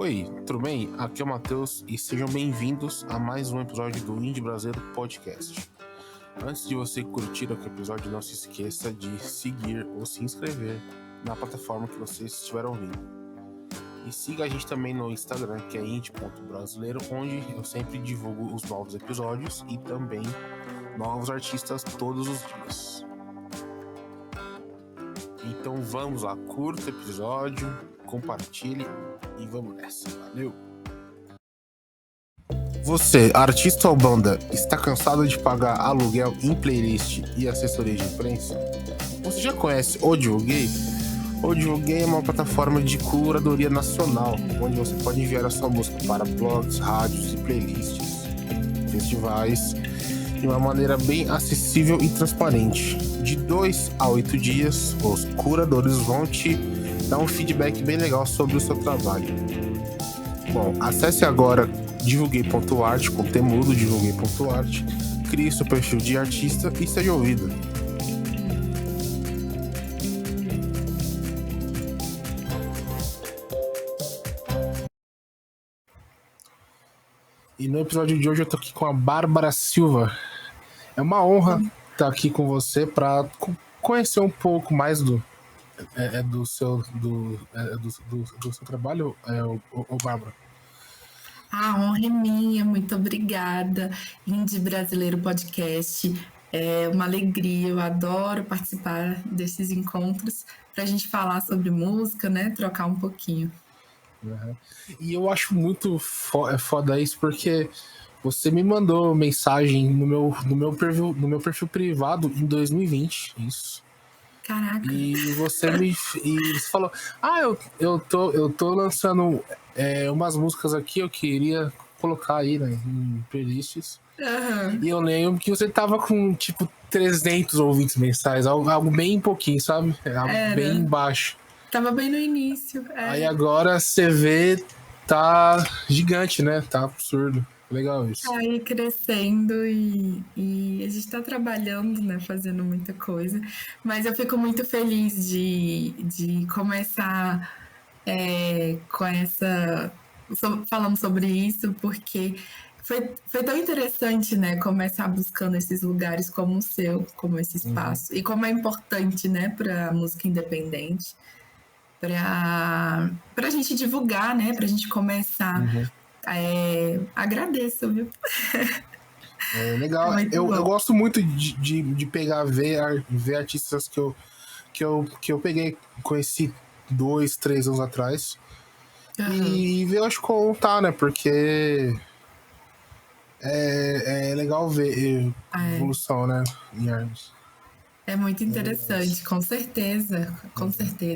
Oi, tudo bem? Aqui é o Matheus e sejam bem-vindos a mais um episódio do Indie Brasileiro Podcast. Antes de você curtir o episódio, não se esqueça de seguir ou se inscrever na plataforma que você estiver ouvindo. E siga a gente também no Instagram, que é indie.brasileiro, onde eu sempre divulgo os novos episódios e também novos artistas todos os dias. Então vamos lá, curta o episódio, compartilhe e vamos nessa, valeu! Você, artista ou banda, está cansado de pagar aluguel em playlist e assessoria de imprensa? Você já conhece o Divulguei? O Divulguei é uma plataforma de curadoria nacional, onde você pode enviar a sua música para blogs, rádios e playlists, festivais, de uma maneira bem acessível e transparente. De 2 a 8 dias, os curadores vão te dar um feedback bem legal sobre o seu trabalho. Bom, acesse agora divulguei.art, com temudo, divulguei.art, crie seu perfil de artista e seja ouvido. E no episódio de hoje eu tô aqui com a Bárbara Silva. É uma honra estar aqui com você para conhecer um pouco mais do seu trabalho, Bárbara. A honra é minha, muito obrigada. Indie Brasileiro Podcast. É uma alegria, eu adoro participar desses encontros para a gente falar sobre música, né? Trocar um pouquinho. Uhum. E eu acho muito foda isso, porque você me mandou mensagem no meu perfil privado em 2020, isso. Caraca. E você falou: eu tô lançando umas músicas aqui, eu queria colocar aí, né, em playlists. Uhum. E eu lembro que você tava com tipo 300 ouvintes mensais, algo bem pouquinho, sabe? Algo bem baixo. Tava bem no início. Aí agora você vê, tá gigante, né? Tá absurdo. Legal isso. Tá aí crescendo e a gente tá trabalhando, né? Fazendo muita coisa. Mas eu fico muito feliz de começar com essa... falando sobre isso, porque foi tão interessante, né? Começar buscando esses lugares como o seu, como esse espaço. E como é importante, né? Pra música independente. Pra gente divulgar, né? Pra gente começar. Agradeço, viu? Legal. Eu gosto muito de pegar, ver artistas que eu peguei, conheci 2, 3 anos atrás. E ver, acho, como tá, né? Porque é legal ver evolução, né? Em artes. É muito interessante, com certeza,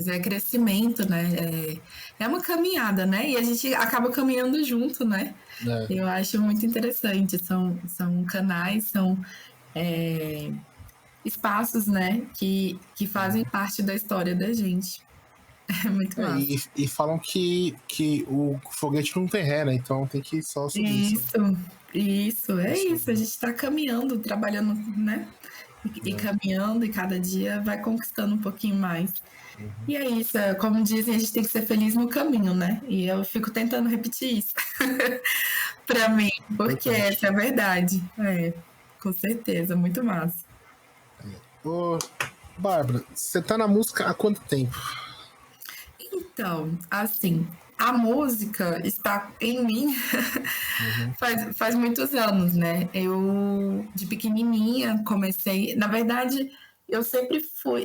É crescimento, né? É uma caminhada, né? E a gente acaba caminhando junto, né? Eu acho muito interessante. São canais, são espaços, né? Que fazem parte da história da gente. É muito massa. E falam que o foguete não tem ré, né? Então tem que só subir. Isso. A gente tá caminhando, trabalhando, né? E caminhando, e cada dia vai conquistando um pouquinho mais. E é isso, como dizem, a gente tem que ser feliz no caminho, né? E eu fico tentando repetir isso pra mim, porque essa é a verdade. Com certeza, muito massa. Ô, Bárbara, você tá na música há quanto tempo? Então, assim, a música está em mim faz muitos anos, né? Eu, de pequenininha, comecei... Na verdade, eu sempre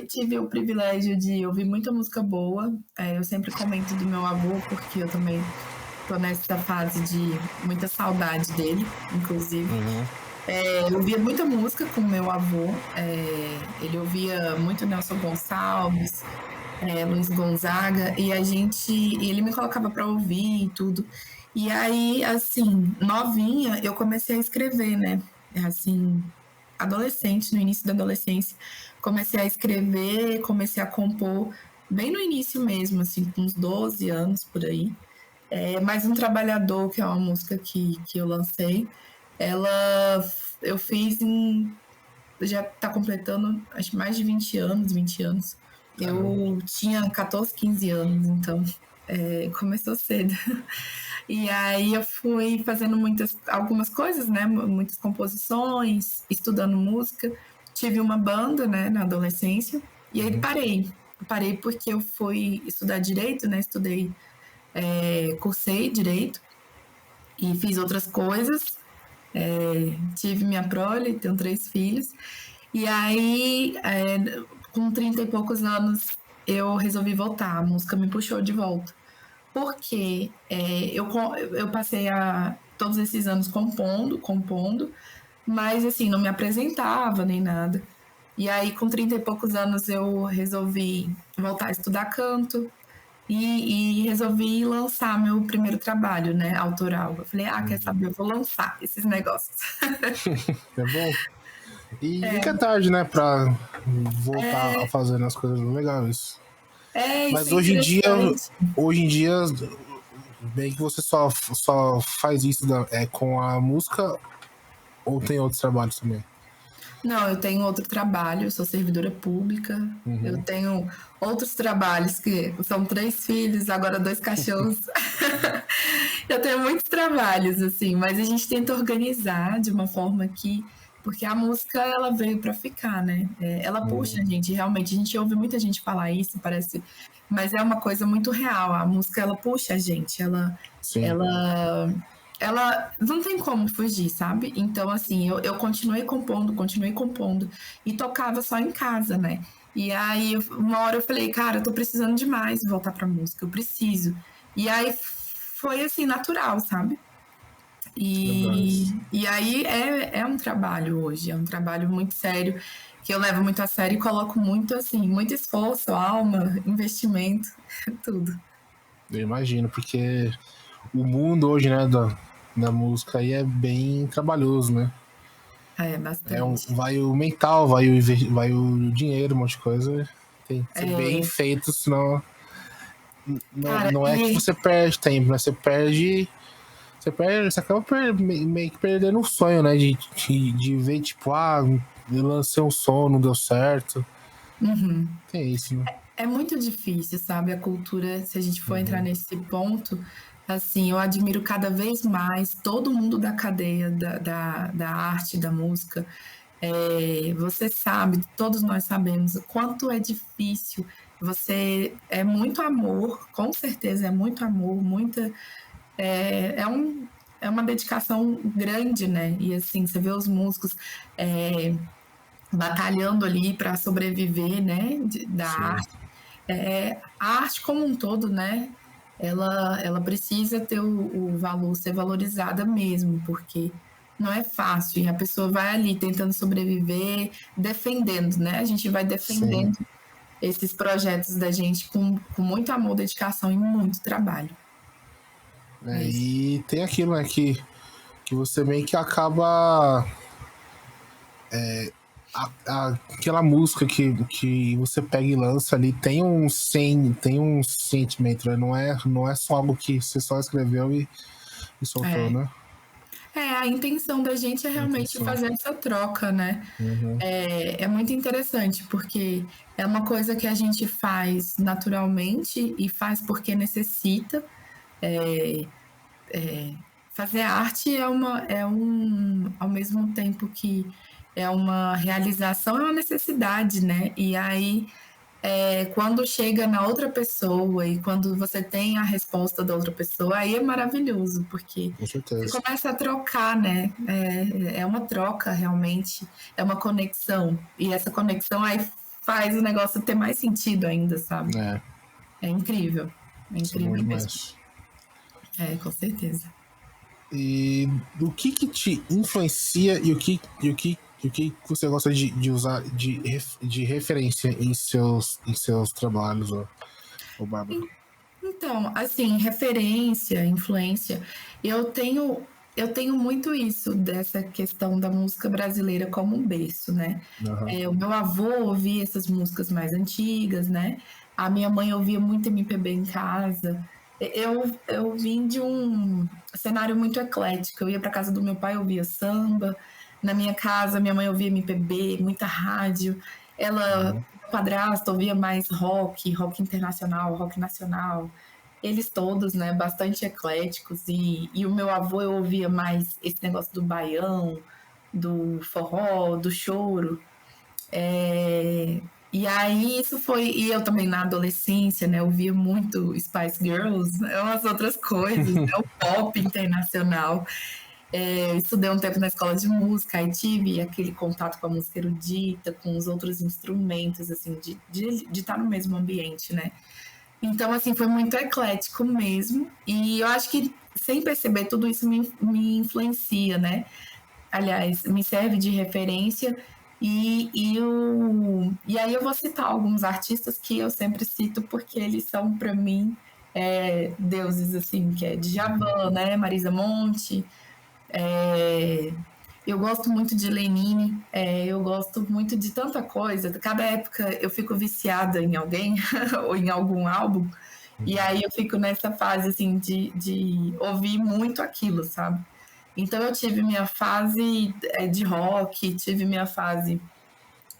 tive o privilégio de ouvir muita música boa. Eu sempre comento do meu avô, porque eu também tô nessa fase de muita saudade dele, inclusive. Eu ouvia muita música com meu avô. Ele ouvia muito Nelson Gonçalves, Luiz Gonzaga, e ele me colocava para ouvir e tudo. E aí, assim, novinha, eu comecei a escrever, né? Assim, adolescente, no início da adolescência, comecei a escrever, comecei a compor, bem no início mesmo, assim, com uns 12 anos por aí. Mais um Trabalhador, que é uma música que eu lancei, eu fiz já está completando, acho, mais de 20 anos. Eu tinha 14, 15 anos, então Começou cedo. E aí eu fui fazendo algumas coisas, né? Muitas composições, estudando música. Tive uma banda, né, na adolescência. E aí parei. Parei porque eu fui estudar direito, né? Cursei direito e fiz outras coisas. Tive minha prole, tenho 3 filhos. E aí, com 30 e poucos anos, eu resolvi voltar. A música me puxou de volta. Porque eu passei todos esses anos compondo, mas assim, não me apresentava nem nada. E aí, com 30 e poucos anos, eu resolvi voltar a estudar canto e resolvi lançar meu primeiro trabalho, né, autoral. Eu falei, quer saber, eu vou lançar esses negócios. É bom. E nunca é tarde, né, pra voltar a fazer as coisas. Legal isso. Isso Mas é interessante. hoje em dia, bem que você só faz isso com a música ou tem outros trabalhos também? Não, eu tenho outro trabalho, eu sou servidora pública. Eu tenho outros trabalhos que são 3 filhos, agora 2 cachorros. Eu tenho muitos trabalhos, assim, mas a gente tenta organizar de uma forma que. Porque a música, ela veio para ficar, né? Ela puxa a gente, realmente. A gente ouve muita gente falar isso, parece. Mas é uma coisa muito real. A música, ela puxa a gente. Sim. Ela não tem como fugir, sabe? Então, assim, eu continuei compondo e tocava só em casa, né? E aí, uma hora eu falei, cara, eu tô precisando demais voltar pra música, eu preciso. E aí foi assim, natural, sabe? E aí é um trabalho hoje, é um trabalho muito sério, que eu levo muito a sério e coloco muito, assim, muito esforço, alma, investimento, tudo. Eu imagino, porque o mundo hoje, né, da música aí é bem trabalhoso, né? Bastante. Vai o mental, vai o dinheiro, um monte de coisa. Tem que ser bem feito, senão Cara, não é que você perde tempo, né? Você acaba meio que perdendo o sonho, né? De ver, tipo, eu lancei um som, não deu certo. Tem isso, né? é muito difícil, sabe? A cultura, se a gente for entrar nesse ponto, assim, eu admiro cada vez mais todo mundo da cadeia da arte, da música. Você sabe, todos nós sabemos o quanto é difícil. É muito amor, com certeza é muito amor, é, é, um, é uma dedicação grande, né? E assim, você vê os músicos batalhando ali para sobreviver, né? Da Sim. arte. A arte como um todo, né? Ela precisa ter o valor, ser valorizada mesmo, porque não é fácil. E a pessoa vai ali tentando sobreviver, defendendo, né? A gente vai Sim. defendendo esses projetos da gente com muito amor, dedicação e muito trabalho. É isso. E tem aquilo, né, que você meio que acaba. Aquela música que você pega e lança ali tem um sentimento, né? Não é só algo que você só escreveu e soltou, É. né? A intenção da gente é A realmente intenção. fazer essa troca, né? É muito interessante, porque é uma coisa que a gente faz naturalmente e faz porque necessita. Fazer arte ao mesmo tempo que é uma realização, é uma necessidade, né? E aí, quando chega na outra pessoa e quando você tem a resposta da outra pessoa, aí é maravilhoso, porque Com você certeza. começa a trocar, né? É uma troca, realmente, é uma conexão. E essa conexão aí faz o negócio ter mais sentido ainda, sabe? É, É incrível. É isso é bom incrível mesmo. demais. Com certeza. E o que te influencia e o que você gosta de usar de referência em seus trabalhos, ô Bárbara? Então, assim, referência, influência, eu tenho muito isso dessa questão da música brasileira como um berço, né? Aham. O meu avô ouvia essas músicas mais antigas, né? A minha mãe ouvia muito MPB em casa. Eu vim de um cenário muito eclético. Eu ia para casa do meu pai, ouvia samba. Na minha casa, minha mãe ouvia MPB, muita rádio. Ela, meu padrasto, ouvia mais rock internacional, rock nacional. eles todos, né, bastante ecléticos, e o meu avô eu ouvia mais esse negócio do baião, do forró, do choro, e aí isso foi, e eu também na adolescência, né, ouvia muito Spice Girls, né, umas outras coisas, né, o pop internacional. Estudei um tempo na escola de música, aí tive aquele contato com a música erudita, com os outros instrumentos, assim, de estar no mesmo ambiente, né? Então, assim, foi muito eclético mesmo. E eu acho que, sem perceber, tudo isso me influencia, né? Aliás, me serve de referência. E aí eu vou citar alguns artistas que eu sempre cito porque eles são, para mim, deuses, assim, que é Djavan, né? Marisa Monte. Eu gosto muito de Lenine, eu gosto muito de tanta coisa. Cada época eu fico viciada em alguém ou em algum álbum. E aí eu fico nessa fase, assim, de ouvir muito aquilo, sabe? Então eu tive minha fase de rock, tive minha fase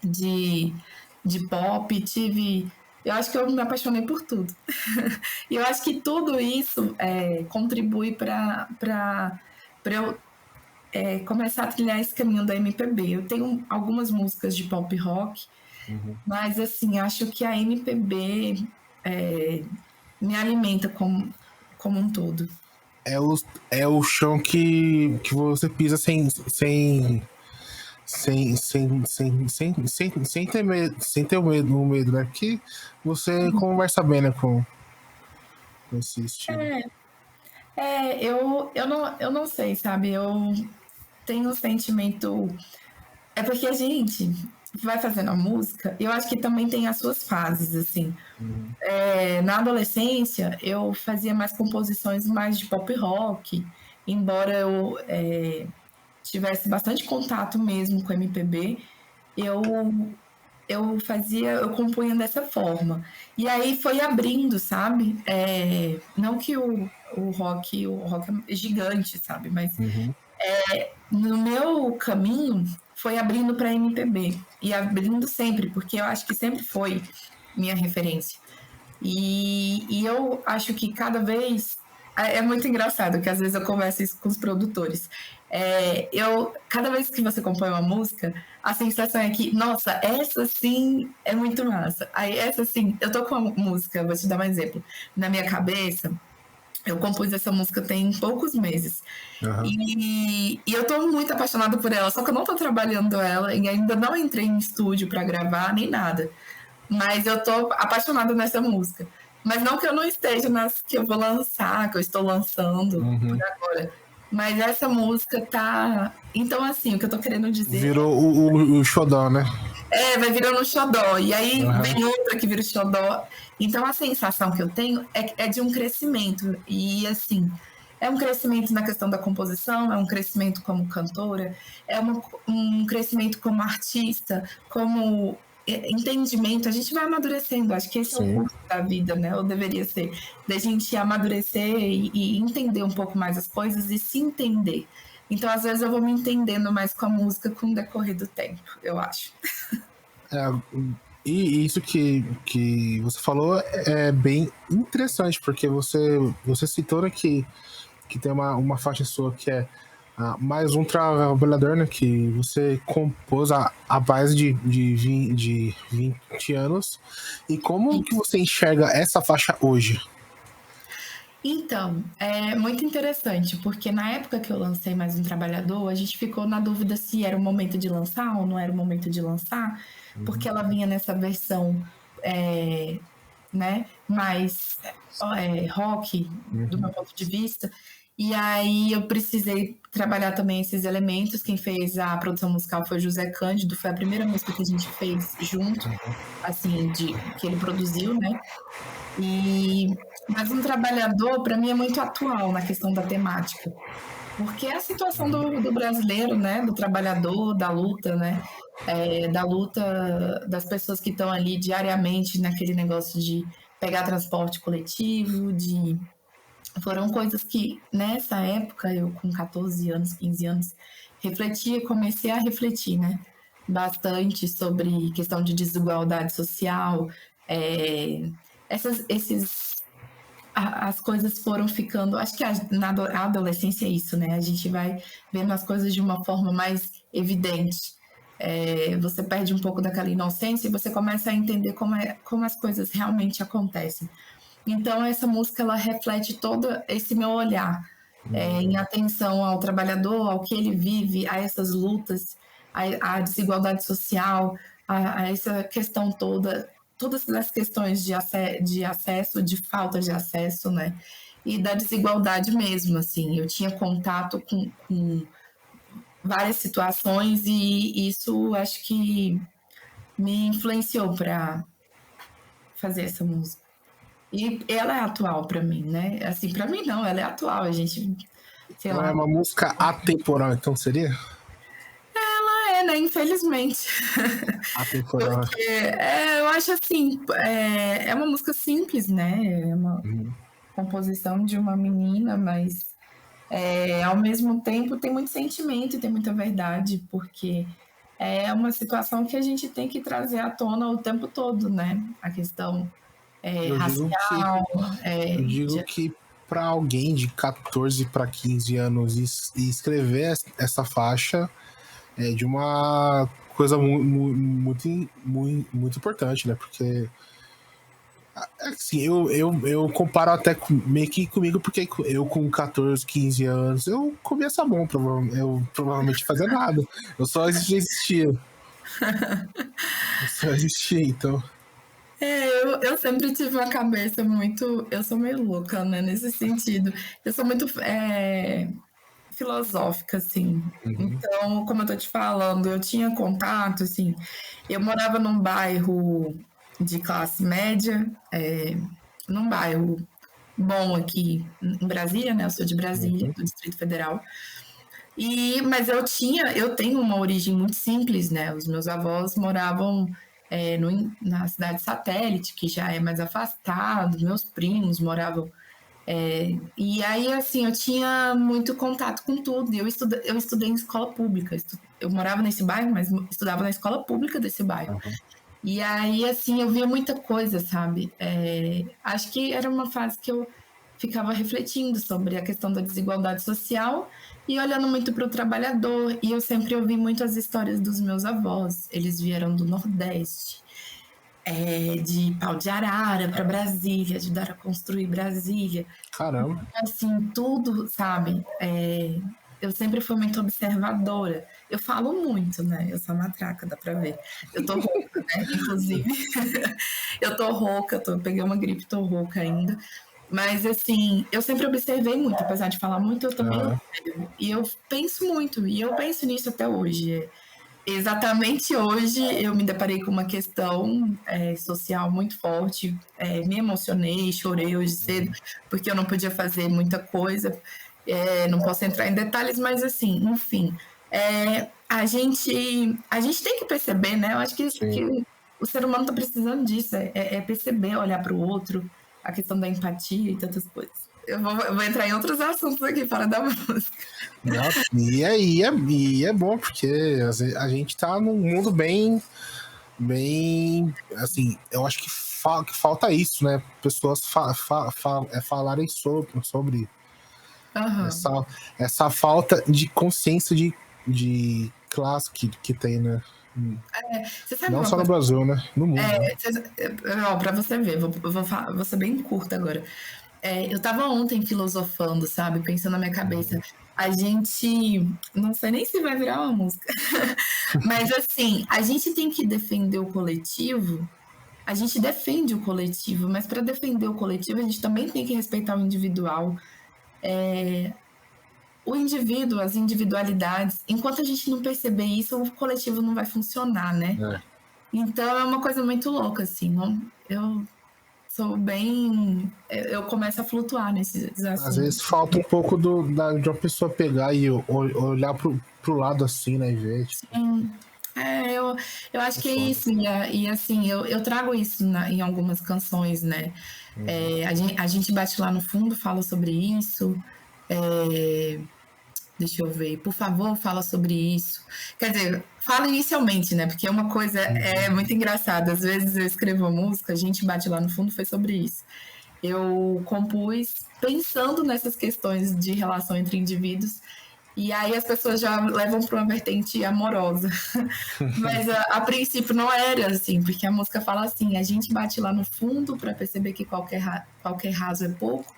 de, de pop, tive... Eu acho que eu me apaixonei por tudo. E eu acho que tudo isso contribui para eu começar a trilhar esse caminho da MPB. Eu tenho algumas músicas de pop rock, mas assim, acho que a MPB me alimenta como um todo. É o chão que você pisa sem ter medo, o medo, né? Porque você conversa bem, né, com esse estilo. Eu não sei, sabe? Eu tenho um sentimento. É porque a gente vai fazendo a música, eu acho que também tem as suas fases, assim. Na adolescência, eu fazia mais composições mais de pop rock, embora eu tivesse bastante contato mesmo com MPB, eu eu compunha dessa forma. E aí foi abrindo, sabe? Não que o rock é gigante, sabe? Mas no meu caminho foi abrindo para MPB e abrindo sempre, porque eu acho que sempre foi minha referência. E eu acho que cada vez é muito engraçado que às vezes eu converso isso com os produtores. Cada vez que você compõe uma música, a sensação é que, nossa, essa sim é muito massa. Aí essa sim, eu tô com uma música, vou te dar um exemplo, na minha cabeça. Eu compus essa música tem poucos meses. E eu tô muito apaixonada por ela, só que eu não tô trabalhando ela e ainda não entrei em estúdio para gravar nem nada. Mas eu tô apaixonada nessa música. Mas não que eu não esteja nas que eu vou lançar, que eu estou lançando por agora. Mas essa música tá. Então, assim, o que eu tô querendo dizer. Virou o xodó, né? Vai virando um xodó. E aí vem outra que vira o xodó. Então, a sensação que eu tenho é de um crescimento. E, assim, é um crescimento na questão da composição, é um crescimento como cantora, um crescimento como artista, como entendimento. A gente vai amadurecendo. Acho que esse é o curso da vida, né? Ou deveria ser. Da gente amadurecer e entender um pouco mais as coisas e se entender. Então, às vezes, eu vou me entendendo mais com a música com o decorrer do tempo, eu acho. E isso que você falou é bem interessante, porque você citou, né, que tem uma faixa sua que é mais um trabalhador, né, que você compôs a base de 20 anos. E como que você enxerga essa faixa hoje? Então, é muito interessante, porque na época que eu lancei Mais um Trabalhador, a gente ficou na dúvida se era o momento de lançar ou não era o momento de lançar, porque ela vinha nessa versão né, mais rock, do meu ponto de vista. E aí eu precisei trabalhar também esses elementos. Quem fez a produção musical foi José Cândido, foi a primeira música que a gente fez junto, assim, que ele produziu, né? Mas um trabalhador, para mim, é muito atual na questão da temática, porque é a situação do brasileiro, né, do trabalhador, da luta, né, da luta das pessoas que estão ali diariamente naquele negócio de pegar transporte coletivo, foram coisas que nessa época, eu com 14 anos, 15 anos, comecei a refletir, né, bastante sobre questão de desigualdade social, esses as coisas foram ficando... Acho que na adolescência é isso, né? A gente vai vendo as coisas de uma forma mais evidente. Você perde um pouco daquela inocência e você começa a entender como as coisas realmente acontecem. Então, essa música, ela reflete todo esse meu olhar em atenção ao trabalhador, ao que ele vive, a essas lutas, a desigualdade social, a essa questão toda, todas as questões de acesso, de falta de acesso, né? E da desigualdade mesmo, assim. Eu tinha contato com várias situações e isso acho que me influenciou para fazer essa música. E ela é atual para mim, né? Assim, para mim não, ela é atual. A gente, sei lá. É uma música atemporal, então seria? Ela é, né? Infelizmente. Atemporal. Porque eu acho assim, é uma música simples, né? É uma composição de uma menina, mas ao mesmo tempo tem muito sentimento e tem muita verdade, porque é uma situação que a gente tem que trazer à tona o tempo todo, né? A questão racial. Eu digo que para alguém de 14 para 15 anos e escrever essa faixa é de uma coisa muito importante, né? Porque assim, eu comparo até meio que comigo, porque eu com 14, 15 anos, eu comia sabão, eu provavelmente fazia nada. Eu só existia. Eu só existia, então. Eu sempre tive uma cabeça muito. Eu sou meio louca, né? Nesse sentido. Eu sou muito filosófica, assim. Então, como eu tô te falando, eu tinha contato, assim. Eu morava num bairro de classe média, num bairro bom aqui em Brasília, né? Eu sou de Brasília, do Distrito Federal. Mas eu tenho uma origem muito simples, né? Os meus avós moravam na cidade satélite, que já é mais afastado, meus primos moravam. E aí, assim, eu tinha muito contato com tudo. Eu estudei em escola pública. Eu morava nesse bairro, mas estudava na escola pública desse bairro. E aí, assim, eu via muita coisa, sabe? Acho que era uma fase que eu ficava refletindo sobre a questão da desigualdade social e olhando muito para o trabalhador. E eu sempre ouvi muito as histórias dos meus avós. Eles vieram do Nordeste, de Pau de Arara para Brasília, ajudaram a construir Brasília. Caramba. Assim, tudo, sabe? Eu sempre fui muito observadora. Eu falo muito, né? Eu sou matraca, dá pra ver. Eu tô rouca, né? Inclusive. Eu tô rouca, peguei uma gripe, tô rouca ainda. Mas, assim, eu sempre observei muito, apesar de falar muito, eu também observo. E eu penso muito, e eu penso nisso até hoje. Exatamente hoje eu me deparei com uma questão social muito forte, me emocionei, chorei hoje cedo, porque eu não podia fazer muita coisa, não posso entrar em detalhes, mas assim, enfim, a gente tem que perceber, né? Eu acho que o ser humano está precisando disso, perceber, olhar para o outro, a questão da empatia e tantas coisas. Eu vou entrar em outros assuntos aqui fora da música. Nossa, e é bom, porque a gente tá num mundo bem, assim, eu acho que falta isso, né? Pessoas falarem sobre essa falta de consciência de classe que tem, né? Você sabe Não uma só no coisa? Brasil, né? No mundo. Pra você ver, vou ser bem curta agora. Eu tava ontem filosofando, sabe? Pensando na minha cabeça. A gente. Não sei nem se vai virar uma música. Mas assim, a gente tem que defender o coletivo. A gente defende o coletivo, mas para defender o coletivo, a gente também tem que respeitar o individual. O indivíduo, as individualidades. Enquanto a gente não perceber isso, o coletivo não vai funcionar, né? Então é uma coisa muito louca, assim. Não, eu sou bem. Eu começo a flutuar nesses assuntos. Às vezes falta um pouco de uma pessoa pegar e olhar pro lado assim, né? E ver. Tipo... Sim. Eu acho que é isso. E assim, eu trago isso em algumas canções, né? A gente bate lá no fundo, fala sobre isso. Deixa eu ver, por favor, fala sobre isso. Quer dizer, fala inicialmente, né? Porque uma coisa muito engraçada. Às vezes eu escrevo uma música, a gente bate lá no fundo, foi sobre isso. eu compus pensando nessas questões de relação entre indivíduos. E aí as pessoas já levam para uma vertente amorosa. Mas a princípio não era assim, porque a música fala assim: a gente bate lá no fundo para perceber que qualquer raso é pouco.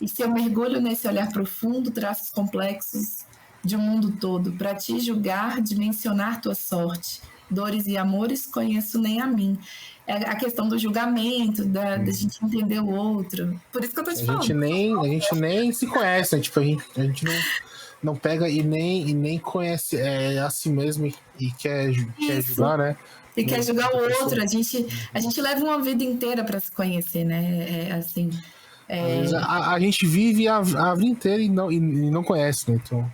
E se eu mergulho nesse olhar profundo, traços complexos de um mundo todo, para te julgar, dimensionar tua sorte. Dores e amores conheço nem a mim. É a questão do julgamento, da gente entender o outro. Por isso que eu tô te falando. A gente nem se conhece, né? Tipo, a gente não pega e nem conhece a si mesmo e quer julgar, né? E quer julgar o outro. A gente leva uma vida inteira para se conhecer, né? Assim. Às vezes a gente vive a vida inteira e não conhece, né? Então.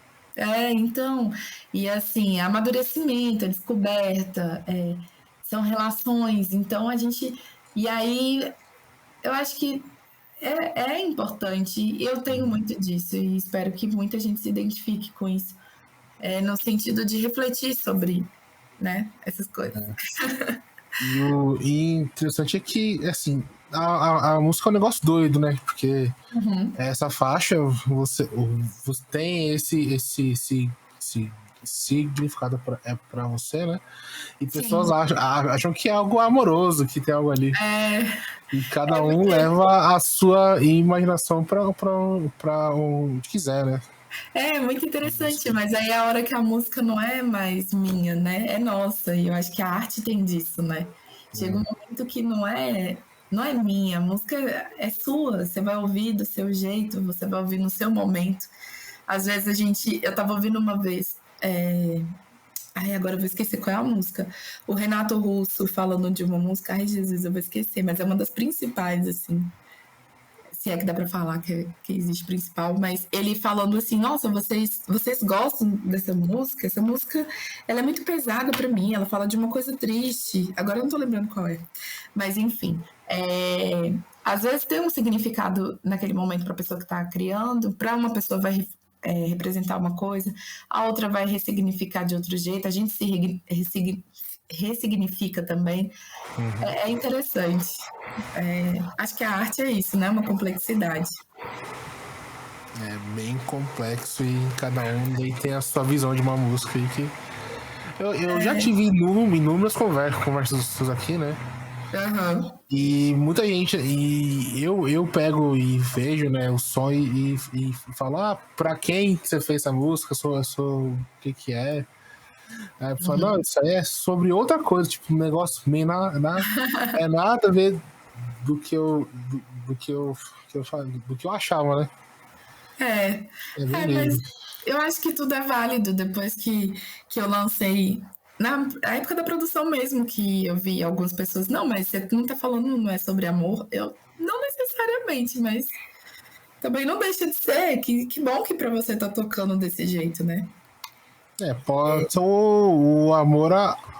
Então, e assim, amadurecimento, a descoberta, são relações. Então, e aí, eu acho que é importante. Eu tenho muito disso e espero que muita gente se identifique com isso, no sentido de refletir sobre, né, essas coisas. E interessante é que, assim, a música é um negócio doido, né? Porque essa faixa, você tem esse significado pra você, né? E pessoas acham que é algo amoroso, que tem algo ali. E cada um leva a sua imaginação pra onde quiser, né? É muito interessante, mas aí é a hora que a música não é mais minha, né? É nossa. E eu acho que a arte tem disso, né? Chega um momento que não é minha, a música é sua, você vai ouvir do seu jeito, você vai ouvir no seu momento. Às vezes eu tava ouvindo uma vez, ai, agora eu vou esquecer qual é a música. O Renato Russo falando de uma música, ai Jesus, eu vou esquecer, mas é uma das principais, assim. Se é que dá pra falar que existe principal, mas ele falando assim: nossa, vocês gostam dessa música? Essa música, ela é muito pesada pra mim, ela fala de uma coisa triste. Agora eu não tô lembrando qual é. Mas enfim, às vezes tem um significado naquele momento pra pessoa que tá criando, pra uma pessoa vai representar uma coisa, a outra vai ressignificar de outro jeito, a gente se ressignifica também. É interessante. Acho que a arte é isso, né? Uma complexidade. É bem complexo e cada um daí tem a sua visão de uma música aí que eu já tive inúmeras conversas aqui, né? E muita gente, e eu pego e vejo, né, o som e falo, pra quem você fez essa música, o que é? Aí a pessoa, não, isso aí é sobre outra coisa, tipo, um negócio meio nada a ver do que eu achava, né? Mas eu acho que tudo é válido depois que eu lancei. Na época da produção mesmo, que eu vi algumas pessoas, não, mas você não tá falando, não é sobre amor? Eu, não necessariamente, mas também não deixa de ser. Que bom que pra você tá tocando desse jeito, né? Pode ser o amor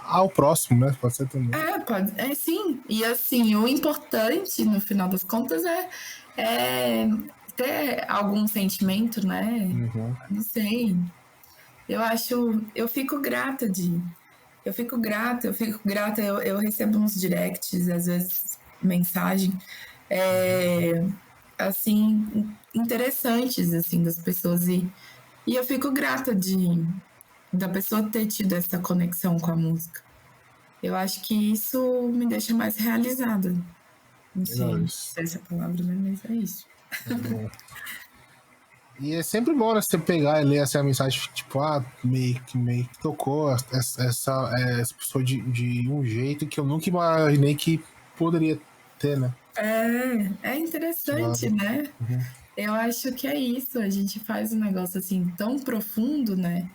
ao próximo, né? Pode ser também. Pode, sim. E assim, o importante, no final das contas, é ter algum sentimento, né? Não sei. Eu fico grata eu recebo uns directs, às vezes mensagem, assim, interessantes, assim, das pessoas, e eu fico grata da pessoa ter tido essa conexão com a música. Eu acho que isso me deixa mais realizada. Não sei se é essa palavra, né? Mas é isso. E é sempre bom, né, você pegar e ler essa mensagem, tipo, meio que tocou essa pessoa de um jeito que eu nunca imaginei que poderia ter, né? É interessante, né? Eu acho que é isso, a gente faz um negócio assim tão profundo, né?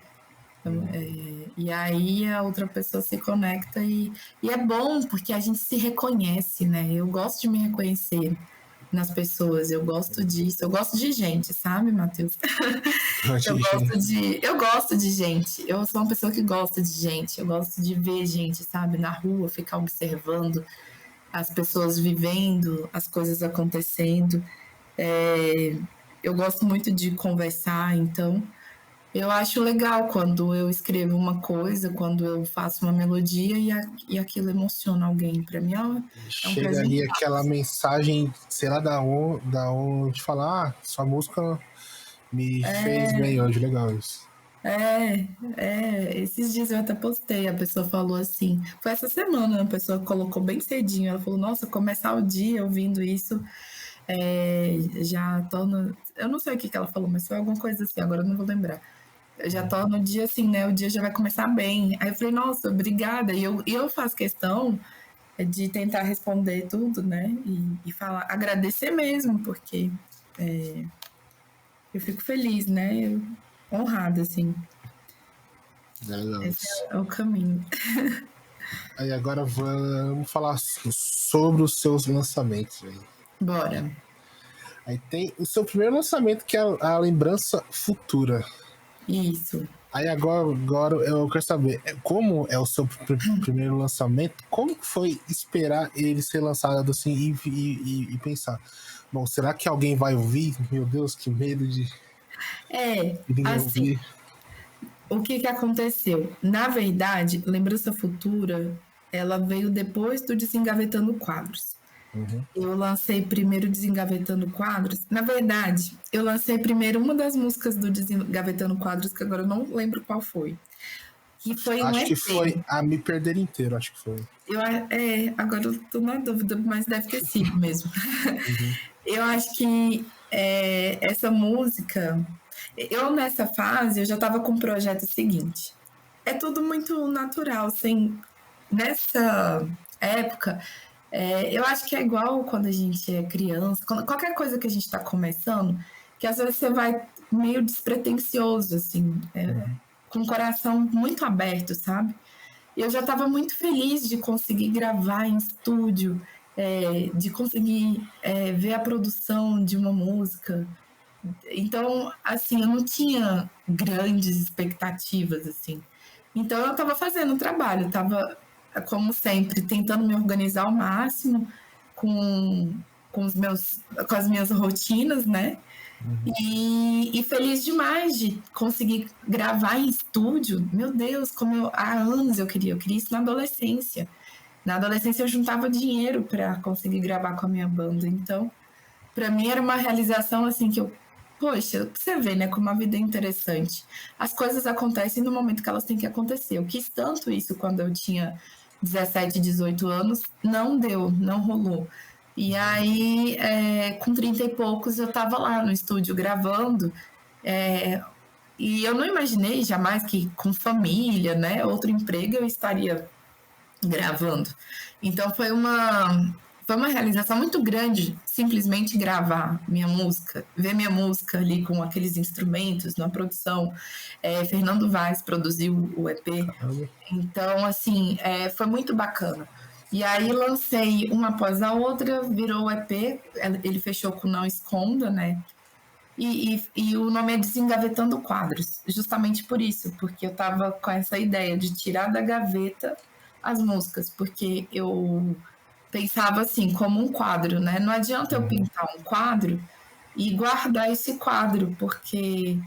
E aí a outra pessoa se conecta e é bom porque a gente se reconhece, né? Eu gosto de me reconhecer nas pessoas, eu gosto disso, eu gosto de gente, sabe, Matheus? Eu gosto de gente, eu sou uma pessoa que gosta de gente, eu gosto de ver gente, sabe, na rua, ficar observando as pessoas vivendo, as coisas acontecendo. Eu gosto muito de conversar, então Eu acho legal quando eu escrevo uma coisa, quando eu faço uma melodia e aquilo emociona alguém. Para mim é um Chega presente. ali aquela mensagem, sei lá da onde falar, sua música me fez bem hoje, legal isso. Esses dias eu até postei, a pessoa falou assim, foi essa semana, a pessoa colocou bem cedinho, ela falou, nossa, começar o dia ouvindo isso, já torna, eu não sei o que que ela falou, mas foi alguma coisa assim, agora eu não vou lembrar. Eu já torna o dia assim, né, o dia já vai começar bem. Aí eu falei, nossa, obrigada, e eu faço questão de tentar responder tudo, né, e falar, agradecer mesmo, porque eu fico feliz, né, honrada, assim, Legal esse isso. é o caminho. Aí agora vamos falar sobre os seus lançamentos, velho. Bora. Aí tem o seu primeiro lançamento, que é a Lembrança Futura. Isso. Aí agora eu quero saber, como é o seu primeiro lançamento, como foi esperar ele ser lançado assim e pensar, bom, será que alguém vai ouvir? Meu Deus, que medo de ninguém Assim, ouvir. o que que aconteceu? Na verdade, Lembrança Futura, ela veio depois do Desengavetando Quadros. Uhum. Eu lancei primeiro Desengavetando Quadros. Na verdade, eu lancei primeiro uma das músicas do Desengavetando Quadros, que agora eu não lembro qual foi. Que foi um Acho que foi EP. a Me Perder Inteiro, acho que foi. Agora eu tô na dúvida, mas deve ter sido mesmo. Uhum. Eu acho que essa música, eu nessa fase, eu já estava com o projeto seguinte. É tudo muito natural, assim, nessa época, eu acho que é igual quando a gente é criança, qualquer coisa que a gente está começando, que às vezes você vai meio despretensioso, assim, com o coração muito aberto, sabe? E eu já estava muito feliz de conseguir gravar em estúdio, de conseguir ver a produção de uma música. Então, assim, eu não tinha grandes expectativas, assim. Então, eu estava fazendo o trabalho, estava, como sempre, tentando me organizar ao máximo com, com as minhas rotinas, né? E feliz demais de conseguir gravar em estúdio. Meu Deus, há anos eu queria isso na adolescência. Na adolescência eu juntava dinheiro para conseguir gravar com a minha banda. Então, para mim era uma realização assim que eu, poxa, você vê, né, como a vida é interessante. As coisas acontecem no momento que elas têm que acontecer. Eu quis tanto isso quando eu tinha 17, 18 anos, não deu, não rolou. E aí, com 30 e poucos, eu estava lá no estúdio gravando, e eu não imaginei jamais que com família, né, outro emprego, eu estaria gravando. Então foi uma realização muito grande simplesmente gravar minha música, ver minha música ali com aqueles instrumentos na produção. Fernando Vaz produziu o EP. Caramba. Então, assim, foi muito bacana. E aí lancei uma após a outra, virou o EP, ele fechou com Não Esconda, né? E o nome é Desengavetando Quadros, justamente por isso, porque eu tava com essa ideia de tirar da gaveta as músicas, porque eu pensava assim, como um quadro, né? Não adianta eu Uhum. pintar um quadro e guardar esse quadro, porque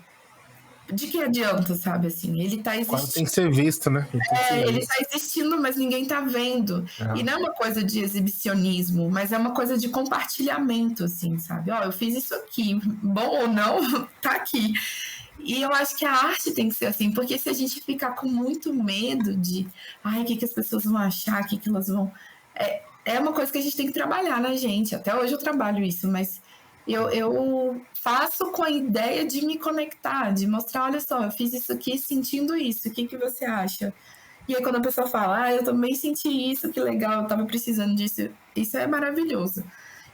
de que adianta, sabe assim? Ele tá Quase tem existindo. que ser visto, né? Ele tem que ser Ele está visto. existindo, mas ninguém está vendo. E Ah, não é uma coisa de exibicionismo, mas é uma coisa de compartilhamento, assim, sabe? Ó, eu fiz isso aqui, bom ou não, tá aqui. E eu acho que a arte tem que ser assim, porque se a gente ficar com muito medo de, ai, o que, que as pessoas vão achar, o que, que elas vão. É uma coisa que a gente tem que trabalhar na gente. Até hoje eu trabalho isso, mas eu faço com a ideia de me conectar, de mostrar, olha só, eu fiz isso aqui sentindo isso, o que, que você acha? E aí quando a pessoa fala, eu também senti isso, que legal, eu tava precisando disso, isso é maravilhoso.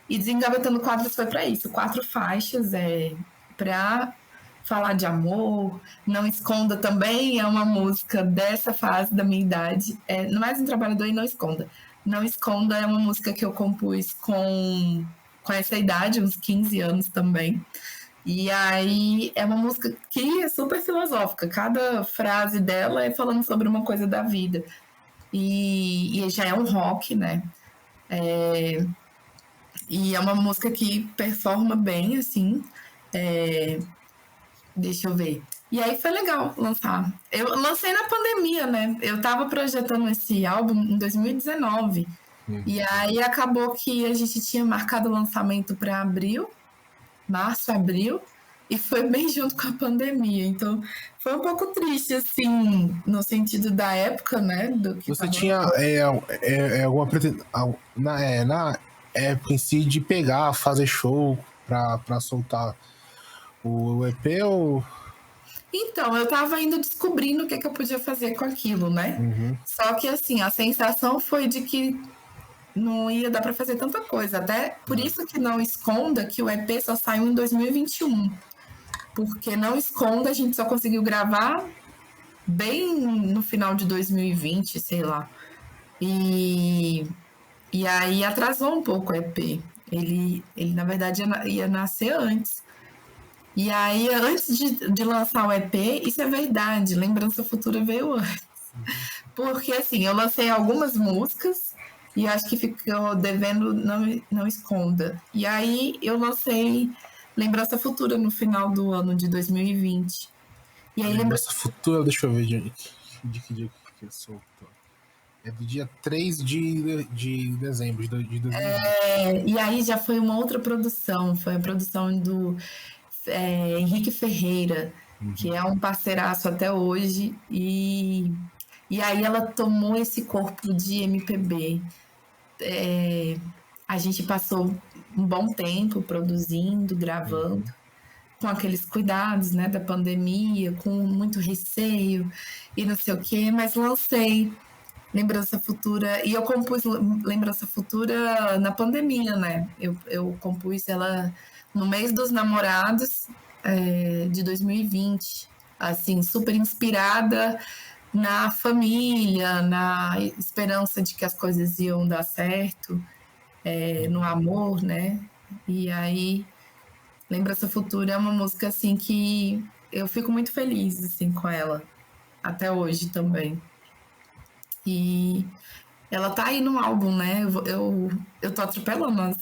E Desengavetando Quadros foi para isso, 4 faixas, para falar de amor. Não Esconda também é uma música dessa fase da minha idade. Não mais um trabalhador e Não Esconda. Não Esconda é uma música que eu compus com essa idade, uns 15 anos também. E aí é uma música que é super filosófica. Cada frase dela é falando sobre uma coisa da vida. E já é um rock, né? E é uma música que performa bem, assim. Deixa eu ver. E aí foi legal lançar. Eu lancei na pandemia, né? Eu tava projetando esse álbum em 2019. E aí acabou que a gente tinha marcado o lançamento para abril, março, abril, e foi bem junto com a pandemia. Então foi um pouco triste, assim, no sentido da época, né? Do que Você tava... tinha alguma pretensão na época em si de pegar, fazer show pra soltar o EP ou. Então, eu tava ainda descobrindo o que eu podia fazer com aquilo, né? Só que, assim, a sensação foi de que não ia dar para fazer tanta coisa. Até por isso que Não Esconda, que o EP só saiu em 2021. Porque Não Esconda a gente só conseguiu gravar bem no final de 2020, sei lá. E aí atrasou um pouco o EP. Ele na verdade, ia nascer antes. E aí, antes de lançar o EP, isso é verdade, Lembrança Futura veio antes. Porque, assim, eu lancei algumas músicas e acho que ficou devendo Não Esconda. E aí, eu lancei Lembrança Futura no final do ano de 2020. E aí, Lembrança Futura, deixa eu ver de que dia que soltou. É do dia 3 de dezembro de 2020. E aí já foi uma outra produção, foi a produção do Henrique Ferreira, que é um parceiraço até hoje, e aí ela tomou esse corpo de MPB. A gente passou um bom tempo produzindo, gravando, com aqueles cuidados, né, da pandemia, com muito receio e não sei o quê, mas lancei Lembrança Futura, e eu compus Lembrança Futura na pandemia, né? Eu compus ela no mês dos namorados de 2020, assim, super inspirada na família, na esperança de que as coisas iam dar certo, no amor, né? E aí, Lembrança Futura é uma música, assim, que eu fico muito feliz, assim, com ela, até hoje também. E ela tá aí no álbum, né? Eu tô atropelando,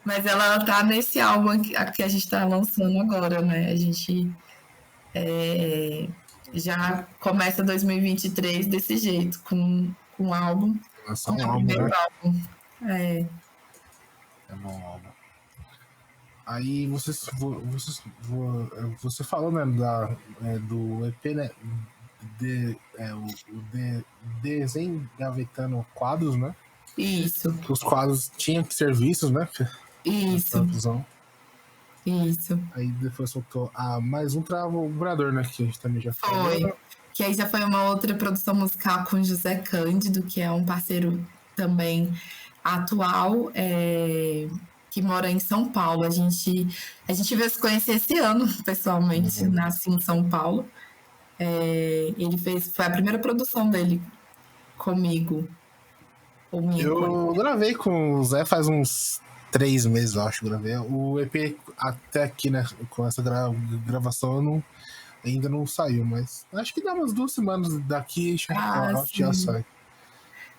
mas ela tá nesse álbum que a gente tá lançando agora, né? A gente já começa 2023 desse jeito, com um álbum, Lançar com um o álbum, primeiro né? álbum. É um álbum. Aí você falou, né, do EP, né? O Desengavetando Quadros, né? Isso, Que os quadros tinham que ser vistos, né? isso, isso. Aí depois soltou mais um Travador, né? Que a gente também já falou. Foi. Que aí já foi uma outra produção musical com José Cândido, que é um parceiro também atual, que mora em São Paulo. A gente veio se conhecer esse ano, pessoalmente, nasci em São Paulo. Foi a primeira produção dele comigo. Ou minha, Eu gravei com o Zé faz uns 3 meses, eu acho, gravei. O EP até aqui, né? Com essa gravação ainda não saiu, mas acho que dá umas 2 semanas daqui já sai.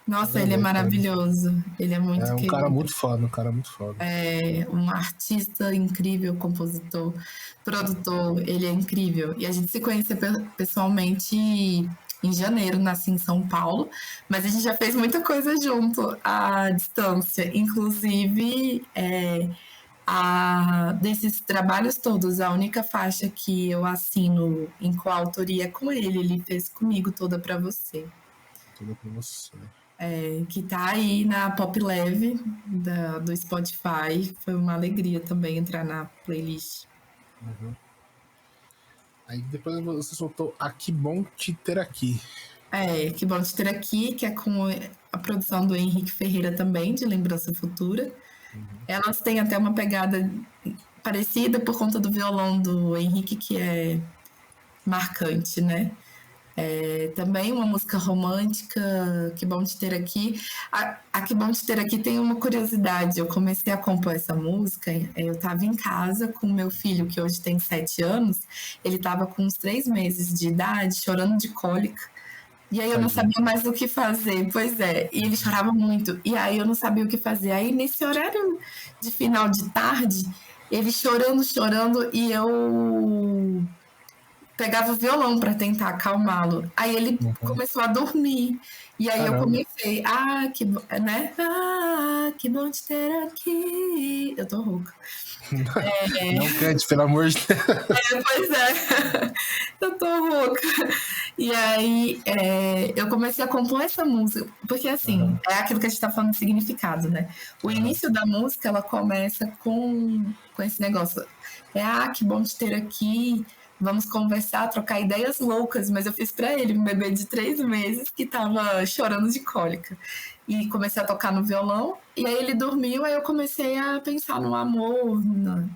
Nossa, ele é maravilhoso. Ele é muito É um cara querido. muito foda, um cara muito foda. É um artista incrível, compositor, produtor, ele é incrível. E a gente se conheceu pessoalmente em janeiro, nasci em São Paulo, mas a gente já fez muita coisa junto à distância. Inclusive, desses trabalhos todos, a única faixa que eu assino em coautoria é com ele. Ele fez comigo Toda Pra Você. Toda pra você. Que tá aí na Pop Leve do Spotify. Foi uma alegria também entrar na playlist. Aí depois você soltou A Que Bom Te Ter Aqui. Que bom te ter aqui, que é com a produção do Henrique Ferreira também, de Lembrança Futura. Elas têm até uma pegada parecida por conta do violão do Henrique, que é marcante, né? Também uma música romântica, Que Bom Te Ter Aqui. A Que Bom Te Ter Aqui tem uma curiosidade. Eu comecei a compor essa música, eu estava em casa com meu filho, que hoje tem 7 anos. Ele estava com uns 3 meses de idade, chorando de cólica. E aí eu não sabia mais o que fazer. Pois é, e ele chorava muito. E aí eu não sabia o que fazer. Aí nesse horário de final de tarde, ele chorando, chorando, e eu pegava o violão para tentar acalmá-lo. Aí ele Uhum. começou a dormir. E aí eu Caramba. comecei, que bom, né? Ah, que bom te ter aqui. Eu tô rouca. Não cante, pelo amor de Deus. Pois é, eu tô rouca. E aí eu comecei a compor essa música, porque assim, Uhum. é aquilo que a gente tá falando de significado, né? O Uhum. início da música, ela começa com esse negócio. Que bom te ter aqui, vamos conversar, trocar ideias loucas, mas eu fiz pra ele, um bebê de 3 meses que tava chorando de cólica. E comecei a tocar no violão, e aí ele dormiu, aí eu comecei a pensar no amor,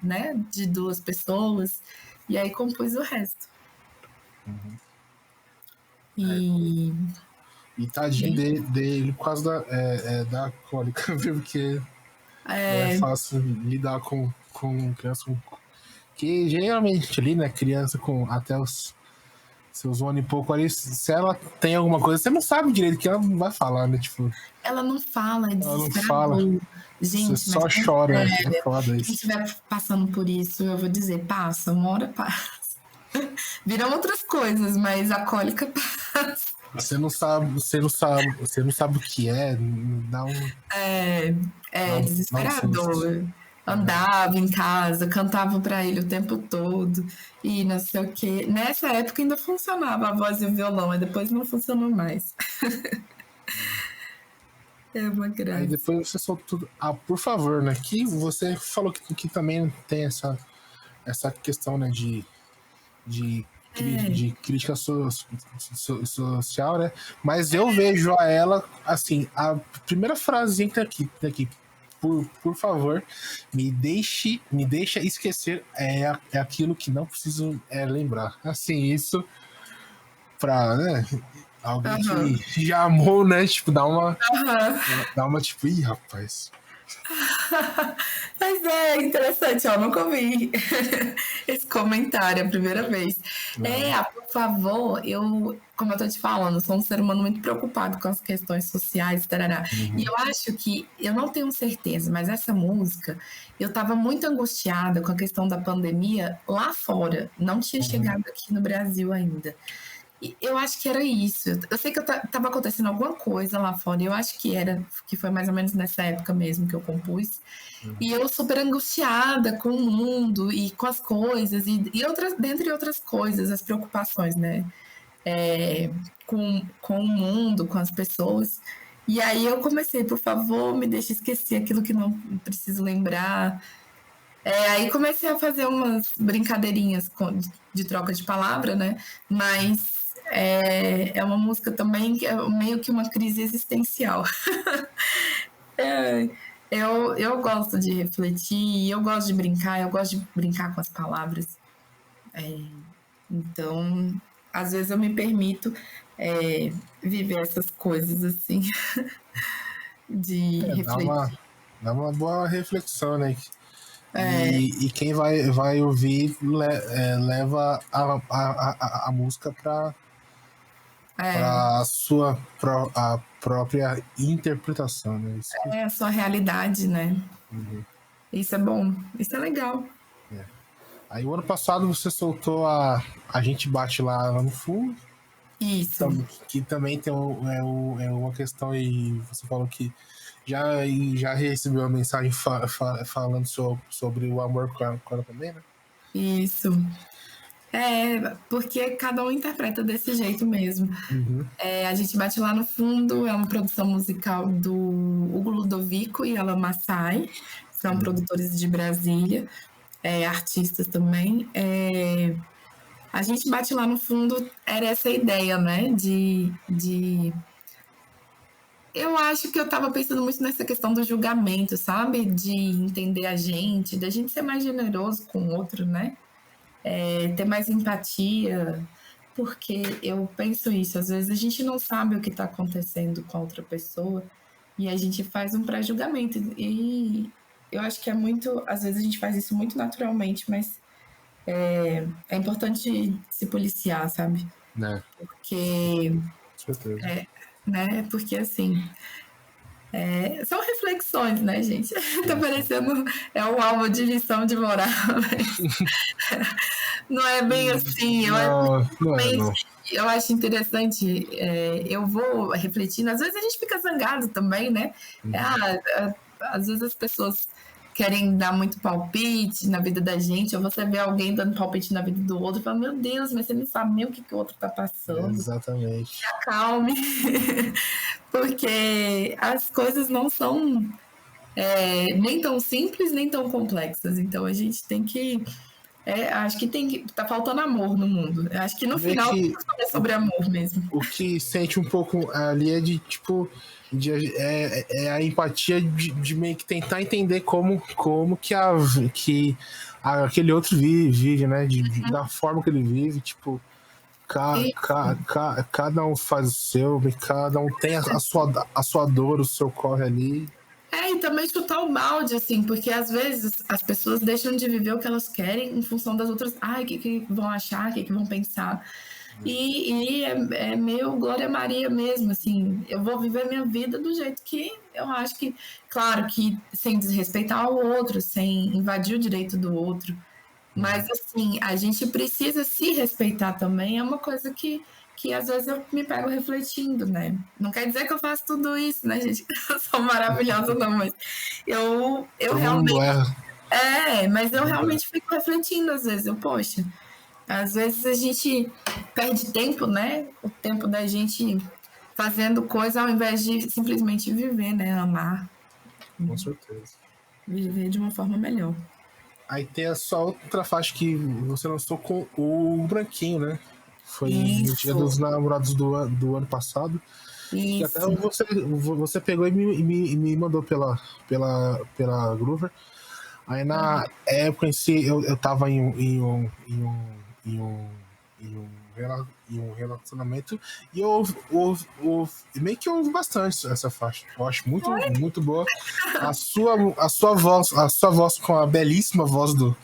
né, de duas pessoas, e aí compus o resto. E, E tadinho e dele por causa da cólica, viu? Porque não é é, fácil lidar com criança que geralmente ali, né, criança com até os seus 1 ano e pouco ali, se ela tem alguma coisa, você não sabe direito que ela não vai falar, né? Tipo, ela não fala, é ela não fala, desesperador. você Gente, mas só chora, é foda quem isso. estiver passando por isso, eu vou dizer, passa, uma hora passa. Viram outras coisas, mas a cólica passa. Você não sabe o que é, É, dá um susto. desesperador. Uhum. Andava em casa, cantava para ele o tempo todo e não sei o quê. Nessa época ainda funcionava a voz e o violão, mas depois não funcionou mais. É uma Aí graça. depois você soltou tudo. Ah, por favor, né? Que você falou que também tem essa questão, né, de crítica social, né? Mas eu vejo a ela, assim, a primeira frasinha que tá aqui, por favor, me deixa esquecer é aquilo que não preciso lembrar. Assim, isso pra, né, alguém que Aham. já amou, né? Tipo, Aham. dá uma tipo, ih, rapaz. Mas é interessante, ó, nunca ouvi esse comentário a primeira vez. Uhum. Por favor, como eu tô te falando, sou um ser humano muito preocupado com as questões sociais, tarará. E Uhum. eu acho que, eu não tenho certeza, mas essa música, eu tava muito angustiada com a questão da pandemia lá fora, não tinha Uhum. chegado aqui no Brasil ainda. E eu acho que era isso. Eu sei que estava acontecendo alguma coisa lá fora. Eu acho que foi mais ou menos nessa época mesmo que eu compus. E eu super angustiada com o mundo e com as coisas e outras, dentre outras coisas, as preocupações, né? Com o mundo, com as pessoas. E aí eu comecei, por favor, me deixe esquecer aquilo que não preciso lembrar. Aí comecei a fazer umas brincadeirinhas de troca de palavra, né? Mas é uma música também que é meio que uma crise existencial. É, eu gosto de refletir, eu gosto de brincar, eu gosto de brincar com as palavras. Então, às vezes eu me permito viver essas coisas assim, de Dá uma, refletir. dá uma boa reflexão, né? E quem vai ouvir leva a música para a própria interpretação, né? Isso que, É a sua realidade, né? uhum, Isso é bom, isso é legal. é. Aí o ano passado você soltou a gente bate lá no fundo, Isso. que também tem uma questão e você falou que já recebeu uma mensagem falando sobre o amor com ela também, né? Isso. Porque cada um interpreta desse jeito mesmo. Uhum. A gente bate lá no fundo, é uma produção musical do Hugo Ludovico e Alan Massai, são produtores de Brasília, artistas também. A gente bate lá no fundo, era essa ideia, né? Eu acho que eu estava pensando muito nessa questão do julgamento, sabe? De entender a gente, da gente ser mais generoso com o outro, né? Ter mais empatia, porque eu penso isso, às vezes a gente não sabe o que está acontecendo com a outra pessoa e a gente faz um pré-julgamento. E eu acho que às vezes a gente faz isso muito naturalmente, mas é importante se policiar, sabe? Né? Porque, Com certeza. né? Porque assim, São reflexões, né, gente? Tá parecendo o alvo de lição de moral, mas não é bem assim. Eu acho interessante, eu vou refletindo. Às vezes a gente fica zangado também, né? Às vezes as pessoas querem dar muito palpite na vida da gente, ou você vê alguém dando palpite na vida do outro e fala, meu Deus, mas você não sabe nem o que o outro tá passando. Exatamente. Se acalme. Porque as coisas não são nem tão simples, nem tão complexas. Então a gente tem que... acho que tá faltando amor no mundo. Acho que no final é sobre amor mesmo. O que sente um pouco ali é de, tipo... a empatia de meio que tentar entender como que aquele outro vive, né? Da forma que ele vive, tipo... Cada um faz o seu, cada um tem a sua dor, o seu corre ali. E também chutar o balde, assim, porque às vezes as pessoas deixam de viver o que elas querem em função das outras. O que vão achar, o que vão pensar. E é meio Glória Maria mesmo, assim. Eu vou viver minha vida do jeito que eu acho que, claro, que sem desrespeitar o outro, sem invadir o direito do outro. Mas, assim, a gente precisa se respeitar também. É uma coisa que às vezes eu me pego refletindo, né? Não quer dizer que eu faço tudo isso, né, gente? Eu sou maravilhosa, não, mas eu realmente... mas eu realmente fico refletindo às vezes. Poxa, às vezes a gente perde tempo, né? O tempo da gente fazendo coisa ao invés de simplesmente viver, né? Amar. Com certeza. Viver de uma forma melhor. Aí tem a sua outra faixa que você lançou com o Branquinho, né? Foi no Dia dos Namorados do ano passado. Isso. E até você pegou e me mandou pela Groover. Aí na época em si eu tava em um relacionamento e eu meio que ouvo bastante essa faixa. Eu acho muito boa. A sua voz com a belíssima voz do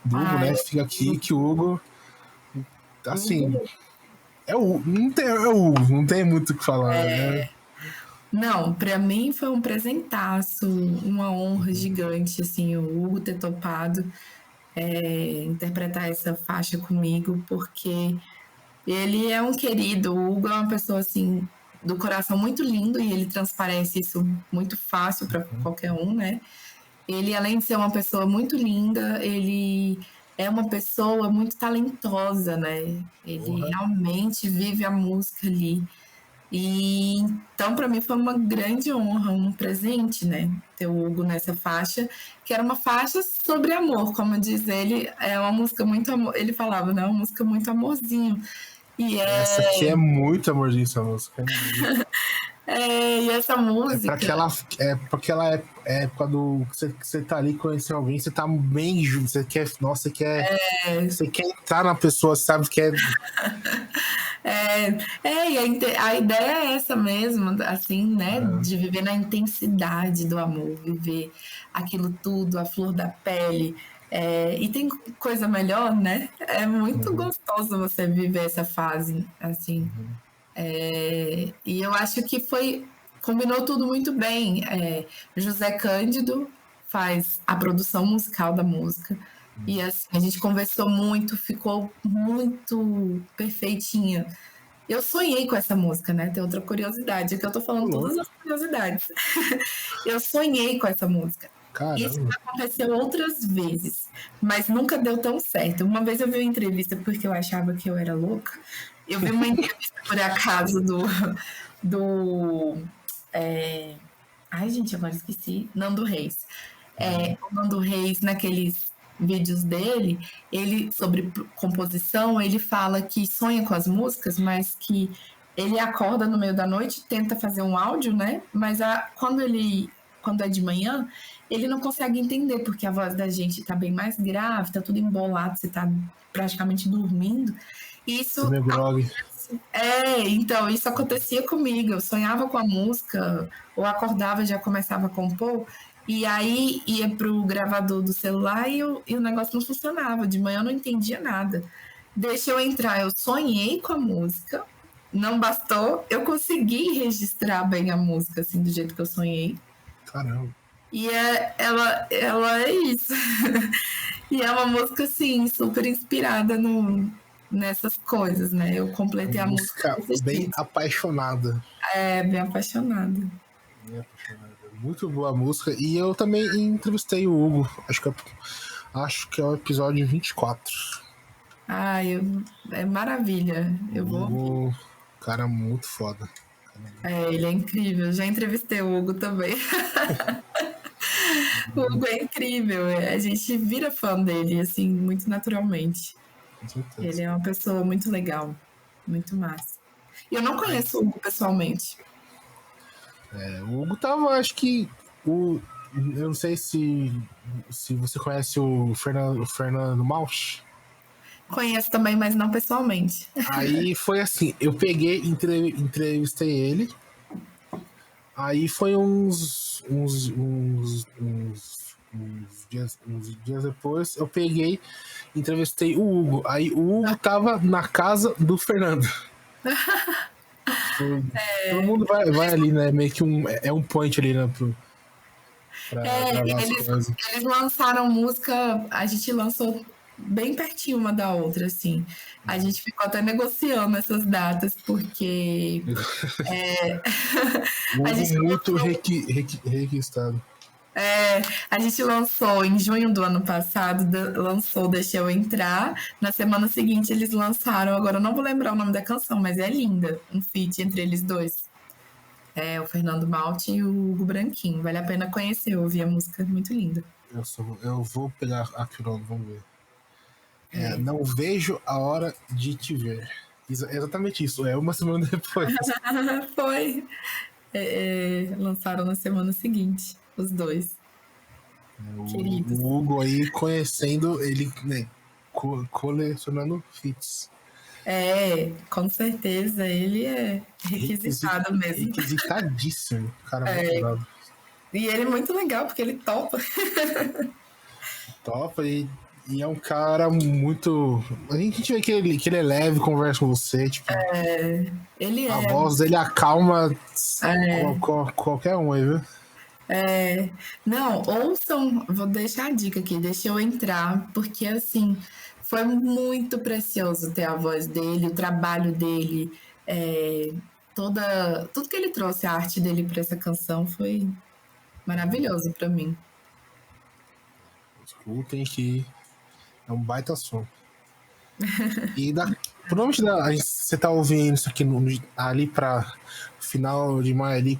Hugo, né? Fica aqui que o Hugo, assim, não tem muito o que falar, né? Não, pra mim foi um presentaço, uma honra gigante, assim, o Hugo ter topado interpretar essa faixa comigo, porque ele é um querido. O Hugo é uma pessoa, assim, do coração muito lindo e ele transparece isso muito fácil para qualquer um, né? Ele, além de ser uma pessoa muito linda, ele é uma pessoa muito talentosa, né? Ele realmente vive a música ali. E então, para mim, foi uma grande honra, um presente, né? Ter o Hugo nessa faixa, que era uma faixa sobre amor, como diz ele, é uma música muito amor. Ele falava, né? Uma música muito amorzinho. E essa aqui é muito amorzinho, essa música. E essa música... Porque ela é quando você tá ali conhecendo alguém, você tá bem junto, você quer entrar na pessoa, sabe? E a ideia é essa mesmo, assim, né? De viver na intensidade do amor, viver aquilo tudo, a flor da pele. E tem coisa melhor, né? É muito gostoso você viver essa fase, assim. E eu acho que combinou tudo muito bem. José Cândido faz a produção musical da música. E assim, a gente conversou muito, ficou muito perfeitinha. Eu sonhei com essa música, né? Tem outra curiosidade, que eu tô falando todas as curiosidades. Eu sonhei com essa música. Caramba. Isso aconteceu outras vezes, mas nunca deu tão certo. Uma vez eu vi uma entrevista porque eu achava que eu era louca. Eu vi uma entrevista, por acaso, Ai, gente, agora esqueci. Nando Reis. O Nando Reis, naqueles vídeos dele, ele, sobre composição, ele fala que sonha com as músicas, mas que ele acorda no meio da noite, tenta fazer um áudio, né? Mas quando é de manhã, ele não consegue entender, porque a voz da gente tá bem mais grave, tá tudo embolado, você tá praticamente dormindo. Isso então, isso acontecia comigo. Eu sonhava com a música, ou acordava e já começava a compor, e aí ia pro gravador do celular e o negócio não funcionava. De manhã eu não entendia nada. Deixa eu entrar, eu sonhei com a música, não bastou, eu consegui registrar bem a música, assim, do jeito que eu sonhei. Caramba. E ela é isso. E é uma música, assim, super inspirada nessas coisas, né? Eu completei a música Música desse bem jeito. apaixonada. É, bem apaixonada. Bem apaixonada. Muito boa a música. E eu também entrevistei o Hugo. Acho que é o episódio 24. É maravilha. Eu O vou ouvir. Hugo, cara muito foda. É, ele é incrível. Já entrevistei o Hugo também. O Hugo é incrível. A gente vira fã dele, assim, muito naturalmente. Com certeza. Ele é uma pessoa muito legal. Muito massa. E eu não Aí, conheço o Hugo pessoalmente. o Hugo tava, acho que. Eu não sei se você conhece o Fernando Mausch. Conheço também, mas não pessoalmente. Aí foi assim, eu peguei, entrevistei ele. Aí foi uns dias depois, eu peguei, entrevistei o Hugo. Aí o Hugo tava na casa do Fernando. Tipo, todo mundo vai ali, né? Meio que um point ali, né? Pra É, gravar as eles, coisas. eles lançaram música, a gente lançou bem pertinho uma da outra, assim. A gente ficou até negociando essas datas, porque O a Hugo gente muito lançou, requistado. a gente lançou em junho do ano passado, lançou Deixa Eu Entrar. Na semana seguinte eles lançaram, agora eu não vou lembrar o nome da canção, mas é linda, um feat entre eles dois. É o Fernando Malte e o Hugo Branquinho. Vale a pena conhecer, ouvir a música, muito linda. Eu vou pegar aqui o nome, vamos ver. É. Não vejo a hora de te ver. Exatamente isso, é uma semana depois. Foi. Lançaram na semana seguinte, os dois. Queridos. O Hugo aí conhecendo ele, né, colecionando fits. É, com certeza, ele é requisitado mesmo. Requisitadíssimo. Cara, muito bravo. E ele é muito legal, porque ele topa. Topa e é um cara muito. A gente vê que ele é leve, conversa com você, tipo, Ele a é. voz dele acalma qualquer um aí, viu? Não, ouçam, vou deixar a dica aqui, deixa eu entrar, porque assim, foi muito precioso ter a voz dele, o trabalho dele, tudo que ele trouxe, a arte dele para essa canção foi maravilhoso para mim. Escutem que é um baita som. E provavelmente você tá ouvindo isso aqui ali pra final de maio, ali,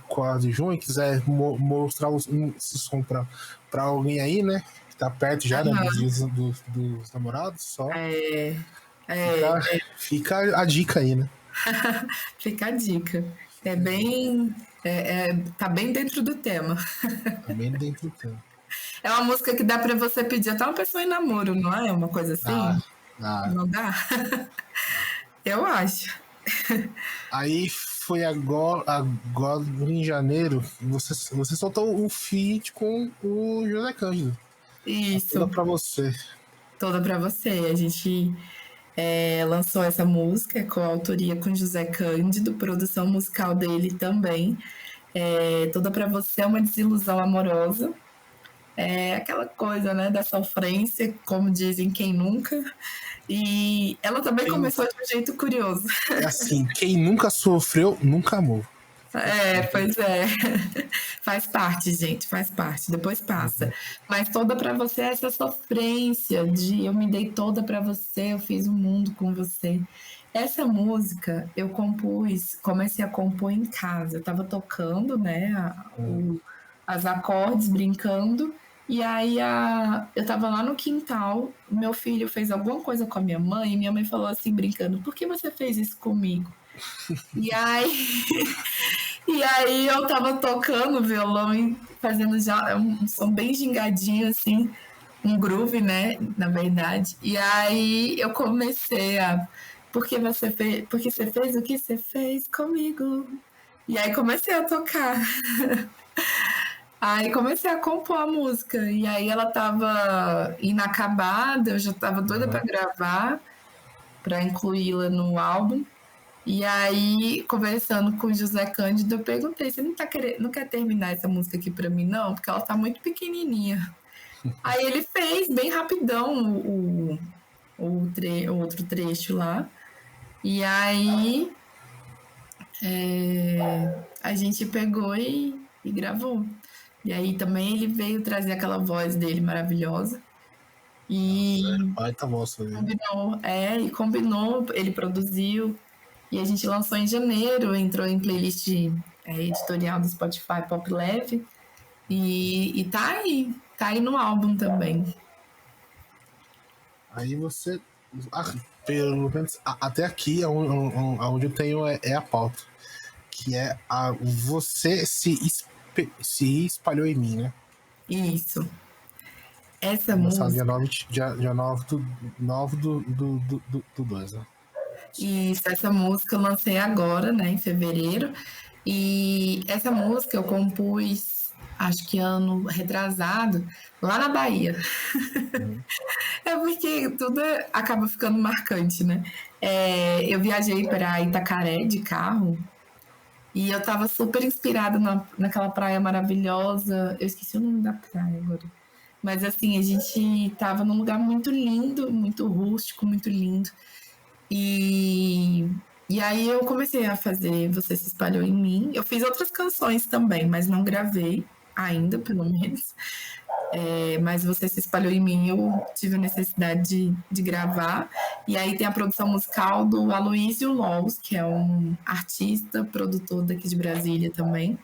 quase junho, e quiser mostrar esse som pra alguém aí, né? Que tá perto já, né? Dos dias dos namorados, só. É, Fica a dica aí, né? fica a dica. É bem. Tá bem dentro do tema. Também dentro do tempo. É uma música que dá para você pedir até uma pessoa em namoro, não é? Uma coisa Ah, assim? Não dá? Eu acho. aí foi agora em janeiro, você soltou um feat com o José Cândido. Toda Isso, pra você. toda para você. A gente lançou essa música com a autoria com José Cândido, produção musical dele também. Toda para você é uma desilusão amorosa. É aquela coisa, né, da sofrência, como dizem, quem nunca. E ela também começou de um jeito curioso. É assim, quem nunca sofreu, nunca amou. Pois é. Faz parte, gente, faz parte. Depois passa. Mas toda para você é essa sofrência de eu me dei toda para você, eu fiz o mundo com você. Essa música eu compus, comecei a compor em casa. Eu tava tocando, né, as acordes, brincando. E aí eu tava lá no quintal, meu filho fez alguma coisa com a minha mãe, e minha mãe falou assim, brincando, por que você fez isso comigo? E aí, e aí eu tava tocando violão e fazendo já um som bem gingadinho, assim, um groove, né, na verdade. E aí eu comecei a... Porque você fez o que você fez comigo? E aí comecei a tocar. Aí comecei a compor a música. E aí ela tava inacabada, eu já tava doida pra gravar, pra incluí-la no álbum. E aí, conversando com o José Cândido, eu perguntei: você não quer terminar essa música aqui pra mim, não? Porque ela tá muito pequenininha. Aí ele fez bem rapidão o outro trecho lá. E aí a gente pegou e gravou. E aí também ele veio trazer aquela voz dele maravilhosa. E Baita moça, né? combinou, ele produziu. E a gente lançou em janeiro, entrou em playlist editorial do Spotify Pop Leve. E tá aí no álbum também. Aí você. Pelo menos até aqui, onde eu tenho é a pauta. Que é você se espalhou em mim, né? Isso. Essa Lançado música. dia 9 do 2, né? Isso, essa música eu lancei agora, né, em fevereiro. E essa música eu compus, acho que ano retrasado, lá na Bahia. É porque tudo acaba ficando marcante, né? Eu viajei para Itacaré de carro e eu tava super inspirada naquela praia maravilhosa. Eu esqueci o nome da praia agora. Mas assim, a gente tava num lugar muito lindo, muito rústico, muito lindo. E, e aí eu comecei a fazer Você Se Espalhou em Mim. Eu fiz outras canções também, mas não gravei ainda, pelo menos. Mas Você Se Espalhou em Mim, eu tive a necessidade de gravar. E aí tem a produção musical do Aloysio Lous, que é um artista, produtor daqui de Brasília também.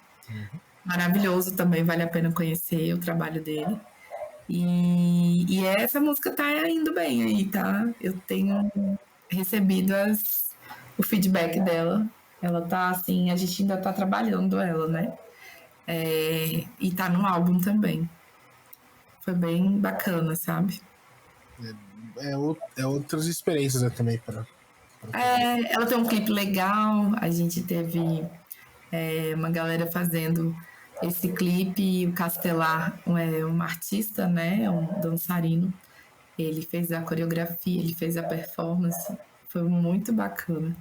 Maravilhoso também, vale a pena conhecer o trabalho dele. E essa música tá indo bem aí, tá? Eu tenho recebido o feedback dela. Ela tá assim, a gente ainda tá trabalhando ela, né? E tá no álbum também. Foi bem bacana, sabe? É outras experiências, né, também Ela tem um clipe legal, a gente teve uma galera fazendo esse clipe, o Castelar um artista, né? Um dançarino. Ele fez a coreografia, ele fez a performance. Foi muito bacana.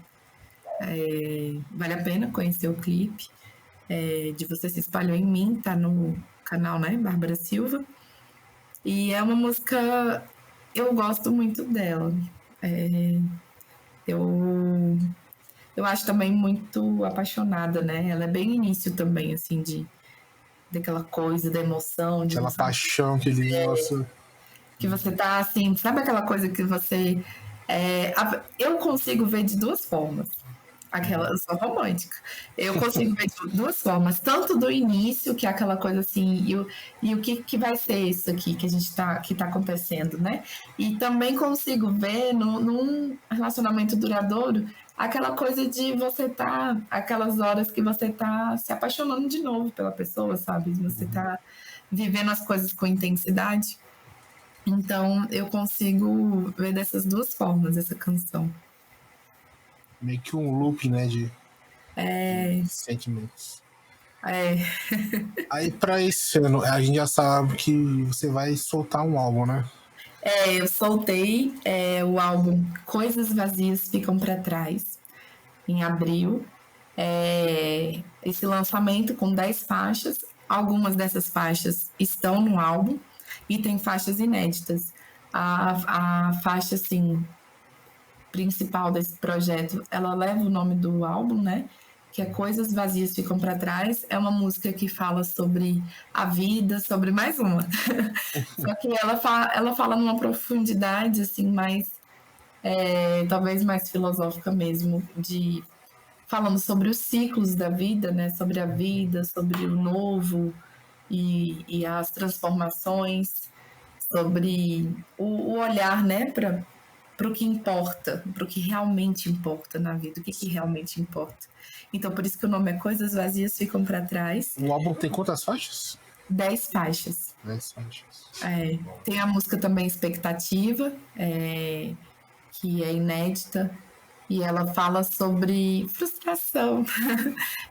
Vale a pena conhecer o clipe. De Você Se Espalhou em Mim, tá no canal, né? Bárbara Silva. E é uma música, eu gosto muito dela. Eu, eu acho também muito apaixonada, né? Ela é bem início também, assim, daquela coisa, da emoção, de aquela você. paixão, aquele negócio. Que você tá assim, sabe aquela coisa que você. Eu consigo ver de duas formas. Eu sou romântica. Eu consigo ver de duas formas, tanto do início, que é aquela coisa assim, e o que vai ser isso aqui que a gente que tá acontecendo, né? E também consigo ver num relacionamento duradouro aquela coisa de você tá, aquelas horas que você tá se apaixonando de novo pela pessoa, sabe? Você tá vivendo as coisas com intensidade. Então eu consigo ver dessas duas formas essa canção. Meio que um loop, né, de sentimentos. Aí pra esse ano, a gente já sabe que você vai soltar um álbum, né? Eu soltei o álbum Coisas Vazias Ficam para Trás, em abril. Esse lançamento com 10 faixas. Algumas dessas faixas estão no álbum e tem faixas inéditas. A faixa, assim, principal desse projeto, ela leva o nome do álbum, né? Que é Coisas Vazias Ficam para Trás. É uma música que fala sobre a vida, sobre mais uma. Só que ela fala numa profundidade, assim, mais, talvez mais filosófica mesmo, falando sobre os ciclos da vida, né? Sobre a vida, sobre o novo e as transformações, sobre o olhar, né? Para o que importa, para o que realmente importa na vida, o que realmente importa. Então, por isso que o nome é Coisas Vazias Ficam para Trás. O álbum tem quantas faixas? 10 faixas. 10 faixas. Tem a música também Expectativa, que é inédita, e ela fala sobre frustração,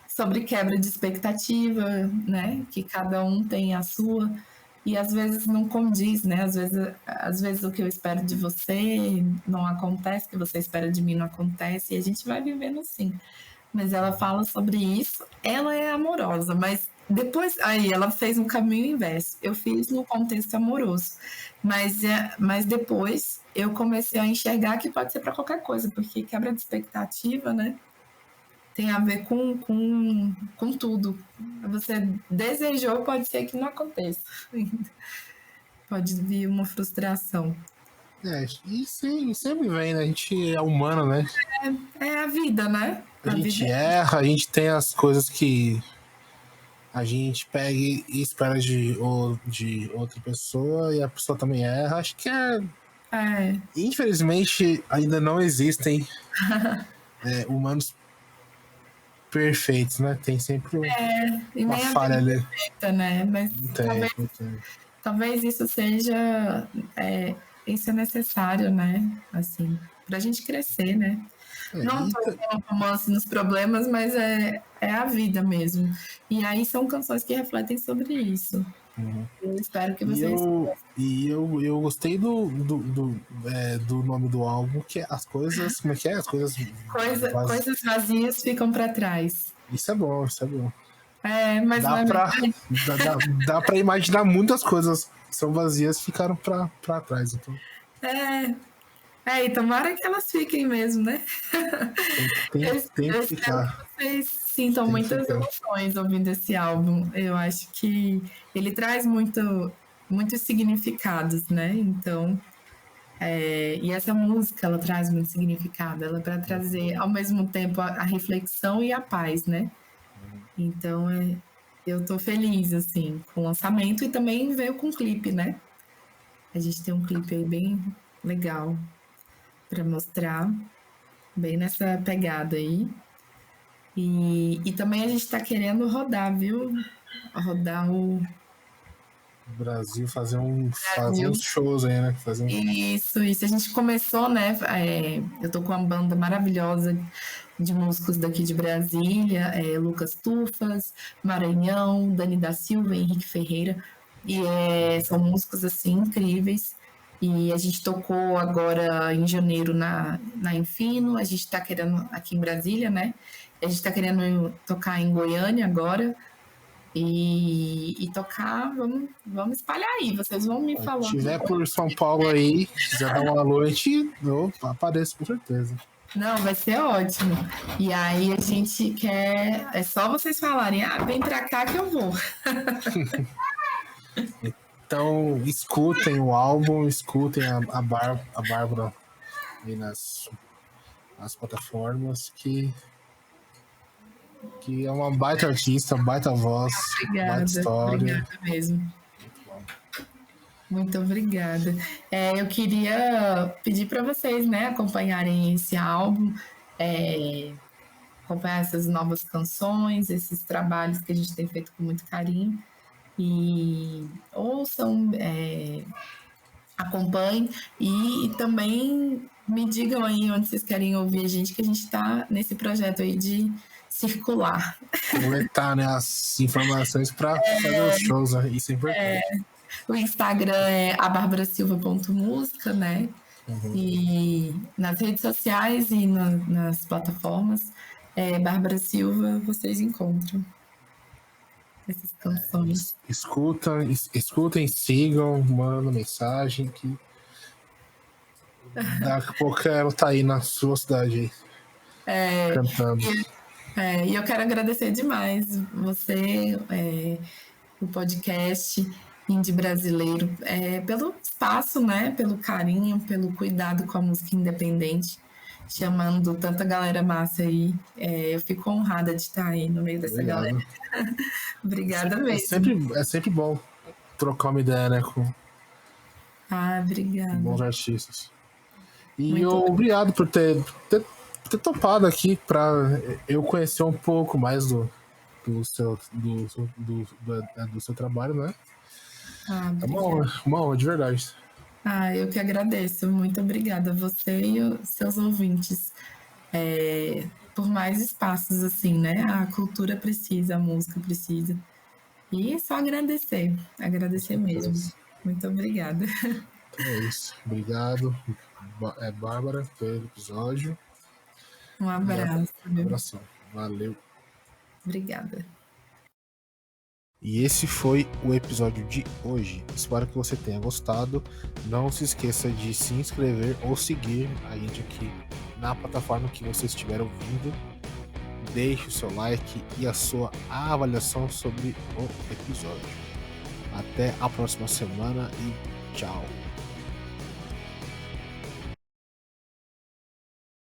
sobre quebra de expectativa, né? Que cada um tem a sua. e às vezes não condiz, né? Às vezes o que eu espero de você não acontece, o que você espera de mim não acontece, e a gente vai vivendo assim. Mas ela fala sobre isso, ela é amorosa, mas depois, aí ela fez um caminho inverso. Eu fiz no contexto amoroso, mas depois eu comecei a enxergar que pode ser para qualquer coisa, porque quebra de expectativa, né? Tem a ver com tudo. Você desejou, pode ser que não aconteça. Pode vir uma frustração. E sim, sempre vem, né? A gente é humano, né? É a vida, né? A gente vida erra, a gente tem as coisas que a gente pega e espera de outra pessoa e a pessoa também erra. Acho que infelizmente ainda não existem humanos perfeitos, né? Tem sempre uma falha ali. Perfeita, né? Mas talvez isso seja isso é necessário, né? Assim, pra gente crescer, né? Não tô falando romance nos problemas, mas é a vida mesmo. E aí são canções que refletem sobre isso. Uhum. Eu espero que vocês... Eu gostei do nome do álbum, que é As Coisas... Como é que é? As coisas... Coisas vazias ficam pra trás. Isso é bom, isso é bom. Mas dá pra imaginar muitas coisas que são vazias ficaram pra trás. Então. E tomara que elas fiquem mesmo, né? Tem que ficar. Que vocês sintam muitas emoções ouvindo esse álbum. Eu acho que ele traz muitos significados, né? Então, e essa música, ela traz muito significado. Ela é para trazer, ao mesmo tempo, a reflexão e a paz, né? Então, eu tô feliz, assim, com o lançamento e também veio com clipe, né? A gente tem um clipe aí bem legal para mostrar, bem nessa pegada aí. E também a gente está querendo rodar, viu? Rodar o Brasil, fazer uns shows aí, né? Isso. A gente começou, né? Eu tô com uma banda maravilhosa de músicos daqui de Brasília, Lucas Tufas, Maranhão, Dani da Silva, Henrique Ferreira. E são músicos, assim, incríveis. E a gente tocou agora em janeiro na Infino, a gente está querendo, aqui em Brasília, né? A gente está querendo tocar em Goiânia agora. E tocar, vamos espalhar aí, vocês vão me falando. Se tiver por São Paulo aí, quiser dar uma noite, eu apareço com certeza. Não, vai ser ótimo. E aí a gente quer. É só vocês falarem, vem pra cá que eu vou. Então, escutem o álbum, escutem a Bárbara aí nas plataformas, que é uma baita artista, baita voz, baita história. Obrigada mesmo. Muito obrigada. Eu queria pedir para vocês, né, acompanharem esse álbum, acompanhar essas novas canções, esses trabalhos que a gente tem feito com muito carinho. E ouçam, acompanhem e também me digam aí onde vocês querem ouvir a gente, que a gente está nesse projeto aí de circular. Coletar, né, as informações para fazer os shows, né? Isso é importante. O Instagram é abarbarasilva.música, né? Uhum. E nas redes sociais e nas plataformas, Bárbara Silva, vocês encontram essas canções. Escutem, sigam, mandam mensagem que daqui a pouco ela tá aí na sua cidade aí, cantando. E eu quero agradecer demais você, o podcast Indie Brasileiro, pelo espaço, né? Pelo carinho, pelo cuidado com a música independente, chamando tanta galera massa aí. Eu fico honrada de estar aí no meio dessa galera. Obrigada mesmo. É sempre bom trocar uma ideia, né? Obrigada. Bons artistas. E obrigado por ter topado aqui para eu conhecer um pouco mais do seu trabalho, né? É uma honra, de verdade. Eu que agradeço. Muito obrigada a você e os seus ouvintes por mais espaços assim, né? A cultura precisa, a música precisa. E só agradecer mesmo. Muito obrigada. Então é isso. Obrigado, Bárbara, pelo episódio. Um abraço. Um abração. Valeu. Obrigada. E esse foi o episódio de hoje. Espero que você tenha gostado. Não se esqueça de se inscrever ou seguir a gente aqui na plataforma que você estiver ouvindo. Deixe o seu like e a sua avaliação sobre o episódio. Até a próxima semana e tchau.